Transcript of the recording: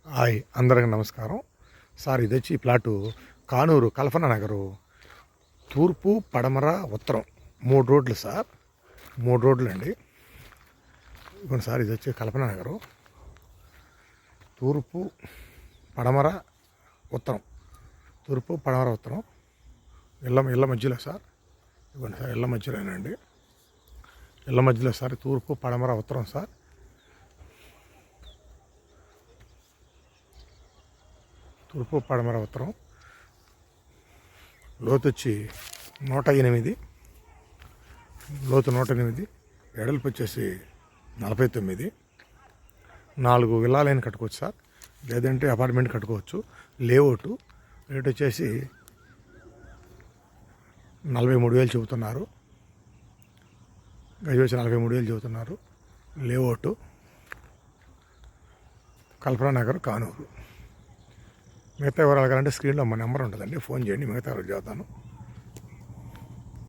Hi అందరికి నమస్కారం sir. ఇది వచ్చి ఈ ప్లాటు కానూరు కల్పన నగరు, తూర్పు పడమర ఉత్తరం 3 రోడ్లు సార్. 3 రోడ్లు అండి. ఇదిగోండి సార్, ఇది వచ్చి కల్పన నగరు, తూర్పు పడమర ఉత్తరం, తూర్పు పడమర ఉత్తరం ఇళ్ళ మధ్యలో సార్. ఇదిగోండి సార్, ఇళ్ళ మధ్యలోనండి, ఇళ్ళ మధ్యలో సార్, తూర్పు పడమర ఉత్తరం సార్. తూర్పు పడమర ఉత్తరం. లోతు వచ్చి 108, లోతు 108, ఎడల్పు వచ్చేసి 49. 4 విల్లాలైన కట్టుకోవచ్చు సార్, లేదంటే అపార్ట్మెంట్ కట్టుకోవచ్చు. లేఅవుట్ రేట్ వచ్చేసి 43,000 చెబుతున్నారు. గజ వచ్చి 43,000 చెబుతున్నారు. లేఅవుట్ కల్పన నగర్, కానూరు. మిగతా వివరాలు కావాలంటే స్క్రీన్లో మా నెంబర్ ఉంటుందండి, ఫోన్ చేయండి. మిగతా రోజు చెబుతాను.